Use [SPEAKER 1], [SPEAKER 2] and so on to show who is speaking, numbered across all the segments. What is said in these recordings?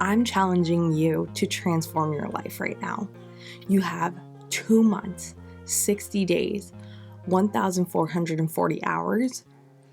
[SPEAKER 1] I'm challenging you to transform your life right now. You have 2 months, 60 days, 1,440 hours,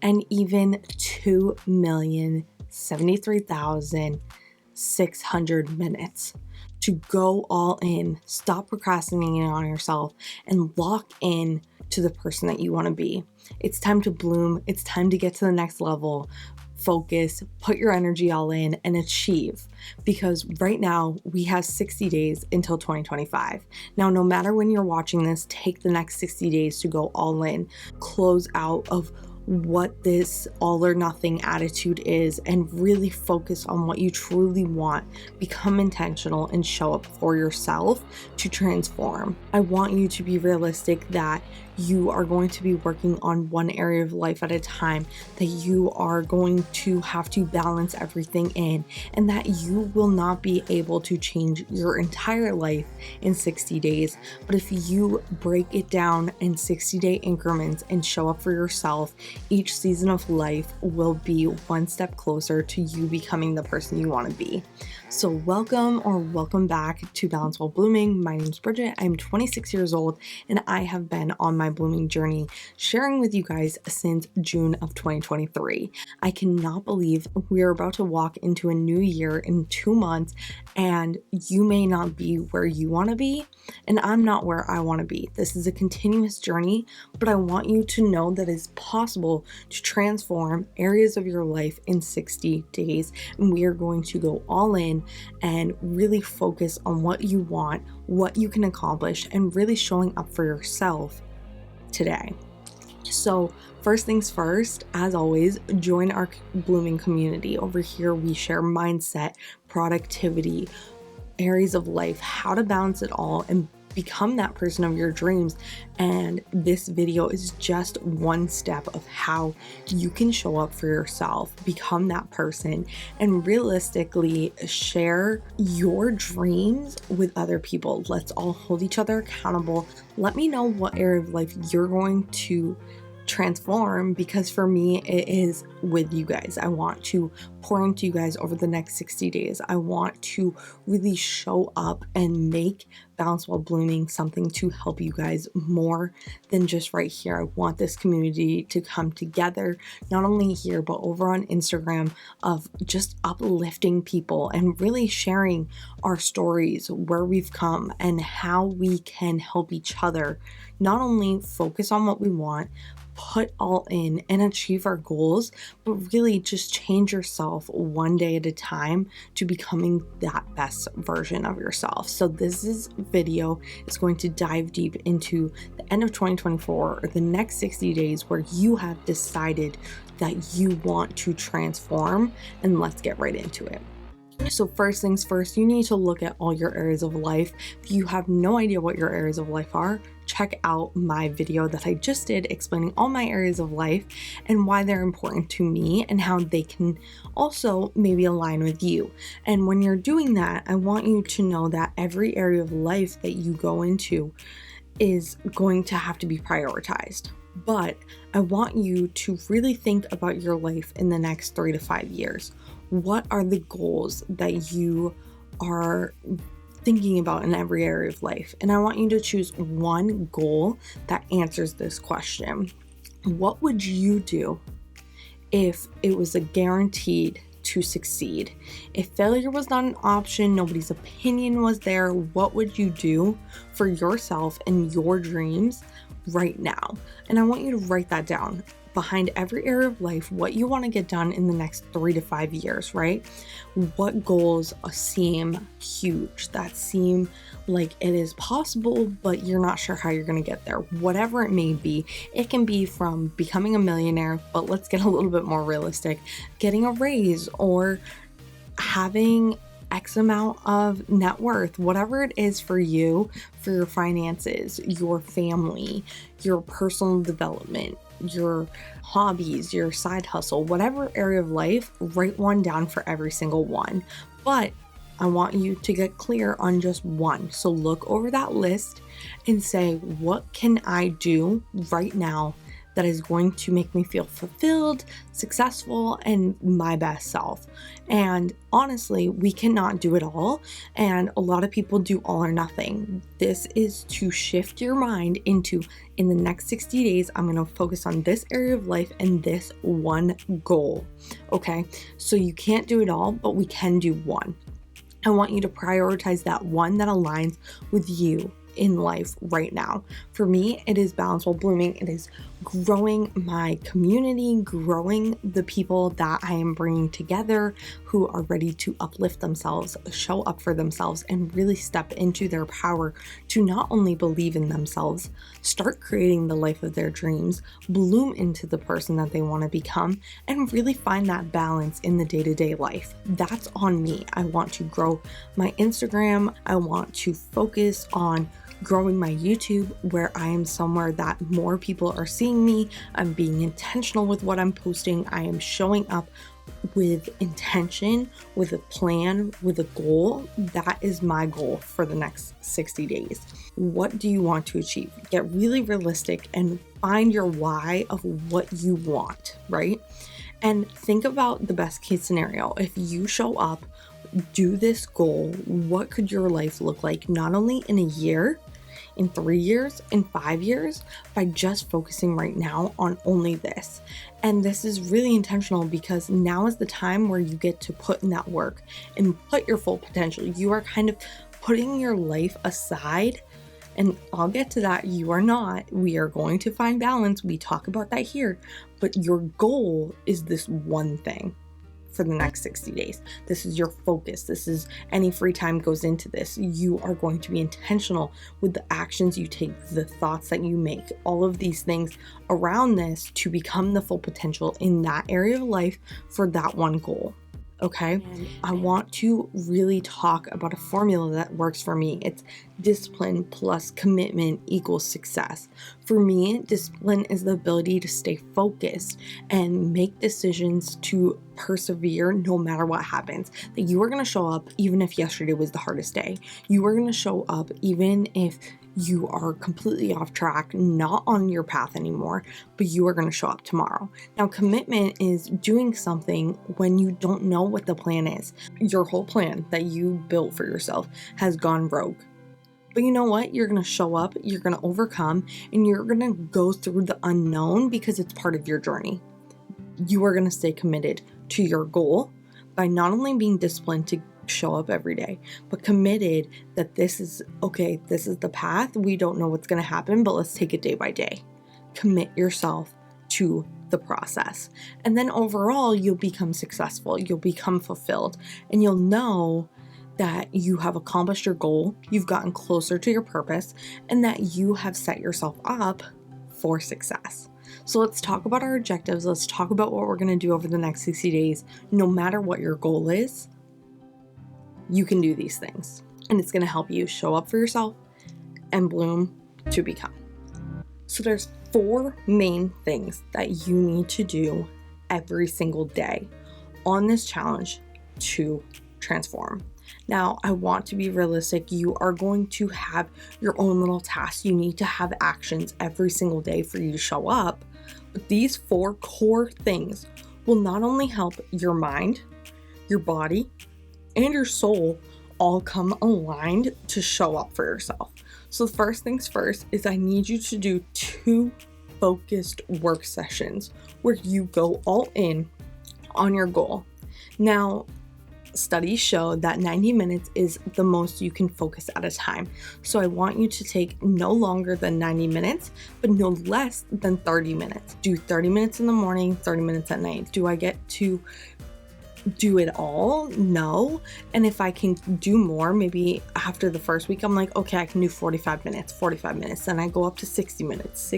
[SPEAKER 1] and even 2,073,600 minutes to go all in, stop procrastinating on yourself, and lock in to the person that you want to be. It's time to bloom. It's time to get to the next level. Focus, put your energy all in, and achieve. Because right now we have 60 days until 2025. Now, no matter when you're watching this, take the next 60 days to go all in, close out of what this all or nothing attitude is, and really focus on what you truly want. Become intentional and show up for yourself to transform. I want you to be realistic that you are going to be working on one area of life at a time, that you are going to have to balance everything in, and that you will not be able to change your entire life in 60 days. But if you break it down in 60-day increments and show up for yourself, each season of life will be one step closer to you becoming the person you want to be. So welcome back to Balance While Blooming. My name's Bridget. I'm 26 years old, and I have been on my blooming journey, sharing with you guys since June of 2023. I cannot believe we are about to walk into a new year in 2 months, and you may not be where you want to be, and I'm not where I want to be. This is a continuous journey, but I want you to know that it's possible to transform areas of your life in 60 days, and we are going to go all in and really focus on what you want, what you can accomplish, and really showing up for yourself today. So first things first, as always, join our blooming community. Over here, we share mindset, productivity, areas of life, how to balance it all and become that person of your dreams. And this video is just one step of how you can show up for yourself, become that person, and realistically share your dreams with other people. Let's all hold each other accountable. Let me know what area of life you're going to transform, because for me it is with you guys. I want to pour into you guys over the next 60 days. I want to really show up and make Balance While Blooming something to help you guys more than just right here. I want this community to come together, not only here but over on Instagram, of just uplifting people and really sharing our stories, where we've come and how we can help each other not only focus on what we want, put all in and achieve our goals, but really just change yourself one day at a time to becoming that best version of yourself. So this video is going to dive deep into the end of 2024 or the next 60 days where you have decided that you want to transform, and let's get right into it. So first things first, you need to look at all your areas of life. If you have no idea what your areas of life are, check out my video that I just did explaining all my areas of life and why they're important to me and how they can also maybe align with you. And when you're doing that, I want you to know that every area of life that you go into is going to have to be prioritized. But I want you to really think about your life in the next 3 to 5 years. What are the goals that you are thinking about in every area of life? And I want you to choose one goal that answers this question. What would you do if it was a guaranteed to succeed? If failure was not an option, nobody's opinion was there, what would you do for yourself and your dreams right now? And I want you to write that down. Behind every area of life, what you want to get done in the next 3 to 5 years, right? What goals seem huge, that seem like it is possible, but you're not sure how you're going to get there. Whatever it may be, it can be from becoming a millionaire, but let's get a little bit more realistic, getting a raise or having X amount of net worth, whatever it is for you, for your finances, your family, your personal development, your hobbies, your side hustle, whatever area of life, write one down for every single one. But I want you to get clear on just one. So look over that list and say, what can I do right now that is going to make me feel fulfilled, successful, and my best self. And honestly, we cannot do it all. And a lot of people do all or nothing. This is to shift your mind into, in the next 60 days, I'm going to focus on this area of life and this one goal. Okay. So you can't do it all, but we can do one. I want you to prioritize that one that aligns with you in life right now. For me, it is balance while blooming. It is growing my community, growing the people that I am bringing together who are ready to uplift themselves, show up for themselves, and really step into their power to not only believe in themselves, start creating the life of their dreams, bloom into the person that they want to become, and really find that balance in the day-to-day life. That's on me. I want to grow my Instagram. I want to focus on growing my YouTube, where I am somewhere that more people are seeing me. I'm being intentional with what I'm posting. I am showing up with intention, with a plan, with a goal. That is my goal for the next 60 days. What do you want to achieve? Get really realistic and find your why of what you want, right? And think about the best case scenario. If you show up, do this goal, what could your life look like, not only in a year, in 3 years, in 5 years, by just focusing right now on only this. And this is really intentional because now is the time where you get to put in that work and put your full potential. You are kind of putting your life aside, and I'll get to that. You are not. We are going to find balance. We talk about that here, but your goal is this one thing for the next 60 days. This is your focus. This is any free time goes into this. You are going to be intentional with the actions you take, the thoughts that you make, all of these things around this to become the full potential in that area of life for that one goal. Okay. And I want to really talk about a formula that works for me. It's discipline plus commitment equals success. For me, discipline is the ability to stay focused and make decisions to persevere no matter what happens. That you are going to show up even if yesterday was the hardest day. You are going to show up even if you are completely off track, not on your path anymore, but you are going to show up tomorrow. Now, commitment is doing something when you don't know what the plan is. Your whole plan that you built for yourself has gone rogue. But you know what? You're going to show up, you're going to overcome, and you're going to go through the unknown because it's part of your journey. You are going to stay committed to your goal by not only being disciplined to show up every day, but committed that this is okay, this is the path. We don't know what's going to happen, but let's take it day by day. Commit yourself to the process. And then overall, you'll become successful, you'll become fulfilled, and you'll know that you have accomplished your goal, you've gotten closer to your purpose, and that you have set yourself up for success. So let's talk about our objectives. Let's talk about what we're going to do over the next 60 days. No matter what your goal is, you can do these things, and it's going to help you show up for yourself and bloom to become. So there's 4 main things that you need to do every single day on this challenge to transform. Now, I want to be realistic. You are going to have your own little tasks. You need to have actions every single day for you to show up. But these 4 core things will not only help your mind, your body, and your soul all come aligned to show up for yourself. So the first things first is I need you to do 2 focused work sessions where you go all in on your goal. Now, studies show that 90 minutes is the most you can focus at a time. So I want you to take no longer than 90 minutes, but no less than 30 minutes. Do 30 minutes in the morning, 30 minutes at night. Do I get to do it all? No. And if I can do more, maybe after the first week, I'm like, okay, I can do 45 minutes. Then I go up to 60 minutes.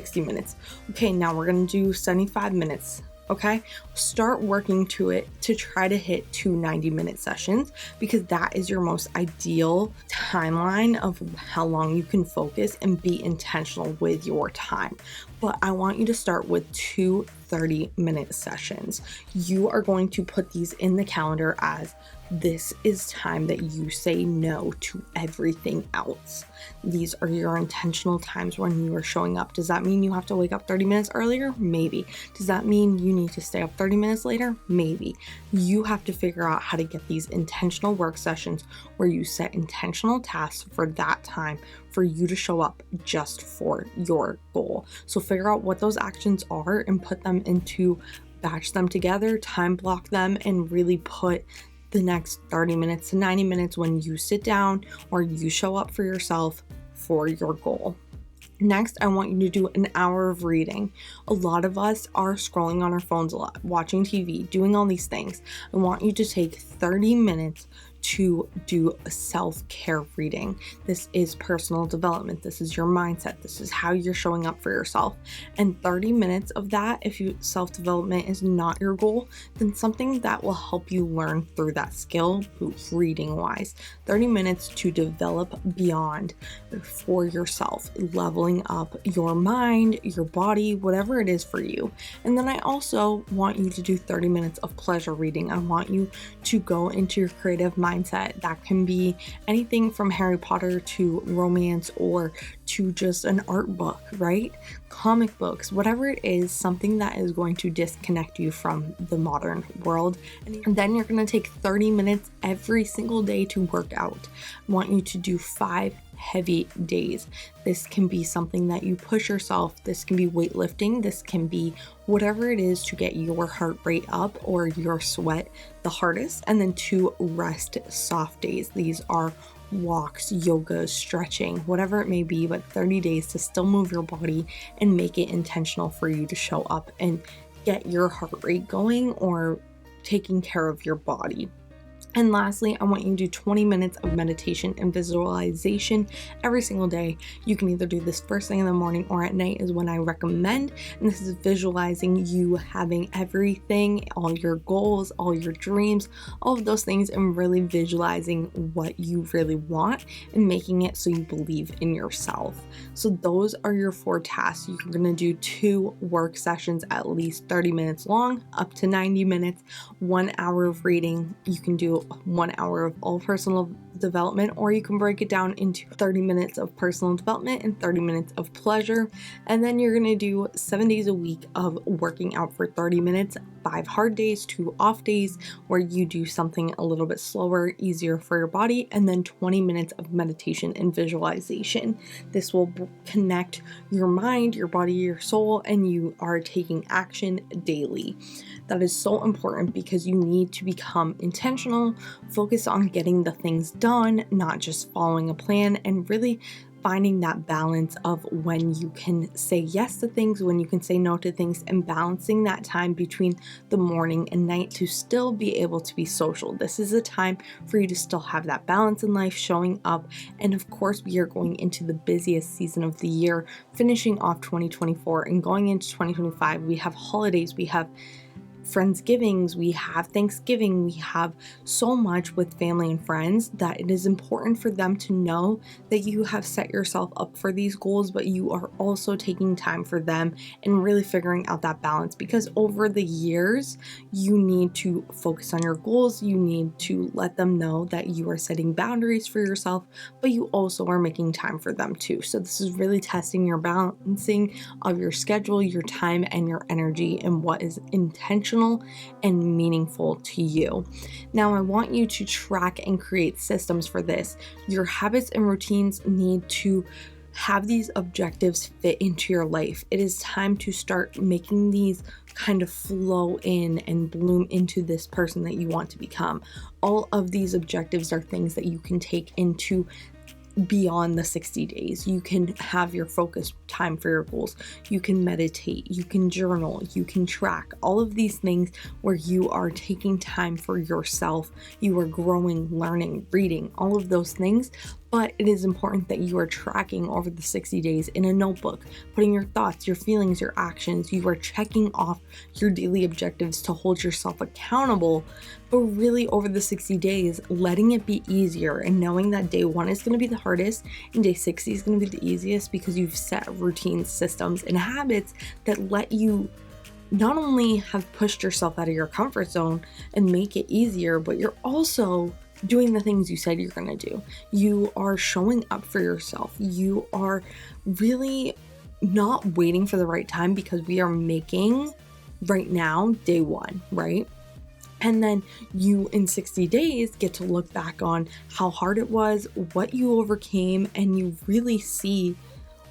[SPEAKER 1] Okay, now we're going to do 75 minutes. Okay, start working to it to try to hit 2 90-minute sessions, because that is your most ideal timeline of how long you can focus and be intentional with your time. But I want you to start with 2 30-minute sessions. You are going to put these in the calendar as this is time that you say no to everything else. These are your intentional times when you are showing up. Does that mean you have to wake up 30 minutes earlier? Maybe. Does that mean you need to stay up 30 minutes later? Maybe. You have to figure out how to get these intentional work sessions where you set intentional tasks for that time for you to show up just for your goal. So figure out what those actions are and put them into, batch them together, time block them, and really put the next 30 minutes to 90 minutes when you sit down or you show up for yourself for your goal. Next, I want you to do an hour of reading. A lot of us are scrolling on our phones a lot, watching TV, doing all these things. I want you to take 30 minutes to do a self-care reading. This is personal development. This is your mindset. This is how you're showing up for yourself. And 30 minutes of that, if self-development is not your goal, then something that will help you learn through that skill, reading wise. 30 minutes to develop beyond for yourself, leveling up your mind, your body, whatever it is for you. And then I also want you to do 30 minutes of pleasure reading. I want you to go into your creative mindset. That can be anything from Harry Potter to romance or to just an art book, right? Comic books, whatever it is, something that is going to disconnect you from the modern world. And then you're going to take 30 minutes every single day to work out. I want you to do 5 heavy days. This can be something that you push yourself. This can be weightlifting. This can be whatever it is to get your heart rate up or your sweat the hardest. And then 2 rest soft days. These are walks, yoga, stretching, whatever it may be, but 30 days to still move your body and make it intentional for you to show up and get your heart rate going or taking care of your body. And lastly, I want you to do 20 minutes of meditation and visualization every single day. You can either do this first thing in the morning or at night is when I recommend. And this is visualizing you having everything, all your goals, all your dreams, all of those things, and really visualizing what you really want and making it so you believe in yourself. So those are your 4 tasks. You're going to do 2 work sessions at least 30 minutes long, up to 90 minutes, 1 hour of reading. You can do 1 hour of all personal development, or you can break it down into 30 minutes of personal development and 30 minutes of pleasure. And then you're going to do 7 days a week of working out for 30 minutes, 5 hard days, 2 off days where you do something a little bit slower, easier for your body, and then 20 minutes of meditation and visualization. This will connect your mind, your body, your soul, and you are taking action daily. That is so important because you need to become intentional, focus on getting the things done, not just following a plan, and really finding that balance of when you can say yes to things, when you can say no to things, and balancing that time between the morning and night to still be able to be social. This is a time for you to still have that balance in life, showing up. And of course, we are going into the busiest season of the year, finishing off 2024 and going into 2025. We have holidays, we have Friendsgivings, we have Thanksgiving, we have so much with family and friends that it is important for them to know that you have set yourself up for these goals, but you are also taking time for them and really figuring out that balance, because over the years, you need to focus on your goals. You need to let them know that you are setting boundaries for yourself, but you also are making time for them too. So this is really testing your balancing of your schedule, your time, and your energy, and what is intentional and meaningful to you. Now, I want you to track and create systems for this. Your habits and routines need to have these objectives fit into your life. It is time to start making these kind of flow in and bloom into this person that you want to become. All of these objectives are things that you can take into beyond the 60 days. You can have your focus time for your goals. You can meditate, you can journal, you can track all of these things where you are taking time for yourself. You are growing, learning, reading, all of those things. But it is important that you are tracking over the 60 days in a notebook, putting your thoughts, your feelings, your actions. You are checking off your daily objectives to hold yourself accountable. But really, over the 60 days, letting it be easier and knowing that day 1 is going to be the hardest and day 60 is going to be the easiest, because you've set routines, systems, and habits that let you not only have pushed yourself out of your comfort zone and make it easier, but you're also doing the things you said you're going to do. You are showing up for yourself. You are really not waiting for the right time, because we are making right now day one, right? And then you in 60 days get to look back on how hard it was, what you overcame, and you really see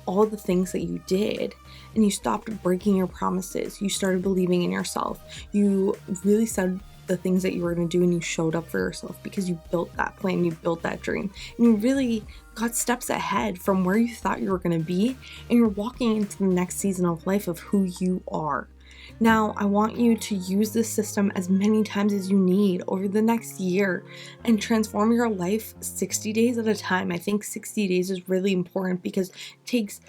[SPEAKER 1] all the things that you did, and you stopped breaking your promises. You started believing in yourself. You really said the things that you were going to do, and you showed up for yourself because you built that plan, you built that dream, and you really got steps ahead from where you thought you were going to be, and you're walking into the next season of life of who you are. Now, I want you to use this system as many times as you need over the next year and transform your life 60 days at a time. I think 60 days is really important because it takes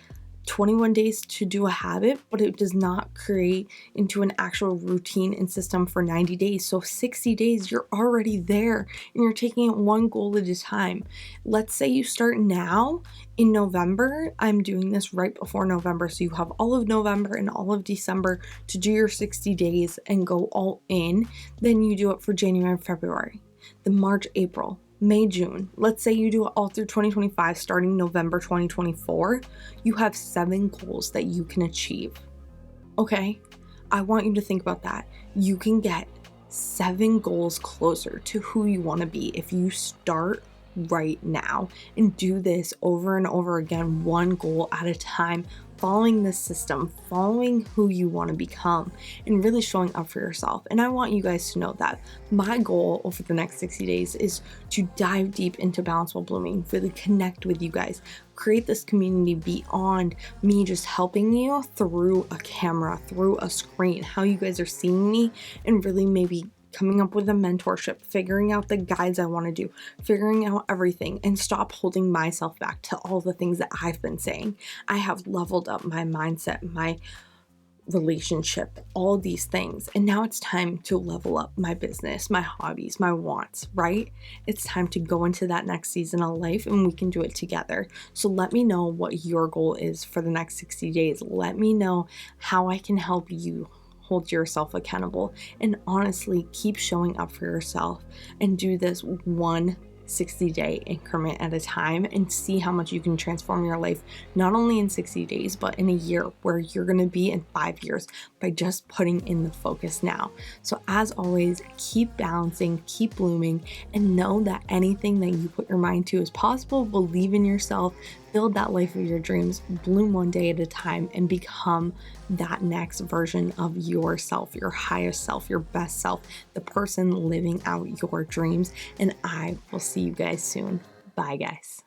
[SPEAKER 1] 21 days to do a habit, but it does not create into an actual routine and system for 90 days. So 60 days, you're already there and you're taking it one goal at a time. Let's say you start now in November. I'm doing this right before November. So you have all of November and all of December to do your 60 days and go all in. Then you do it for January and February, then March, April, May, June. Let's say you do it all through 2025, starting November 2024. You have 7 goals that you can achieve. Okay? I want you to think about that. You can get 7 goals closer to who you want to be if you start right now and do this over and over again, one goal at a time, following this system, following who you want to become, and really showing up for yourself. And I want you guys to know that my goal over the next 60 days is to dive deep into Balance While Blooming, really connect with you guys, create this community beyond me just helping you through a camera, through a screen, how you guys are seeing me, and really maybe coming up with a mentorship, figuring out the guides I want to do, figuring out everything, and stop holding myself back to all the things that I've been saying. I have leveled up my mindset, my relationship, all these things. And now it's time to level up my business, my hobbies, my wants, right? It's time to go into that next season of life and we can do it together. So let me know what your goal is for the next 60 days. Let me know how I can help you hold yourself accountable, and honestly keep showing up for yourself and do this one 60-day increment at a time and see how much you can transform your life, not only in 60 days, but in a year, where you're going to be in 5 years by just putting in the focus now. So as always, keep balancing, keep blooming, and know that anything that you put your mind to is possible. Believe in yourself, build that life of your dreams, bloom one day at a time, and become that next version of yourself, your highest self, your best self, the person living out your dreams. And I will see you guys soon. Bye, guys.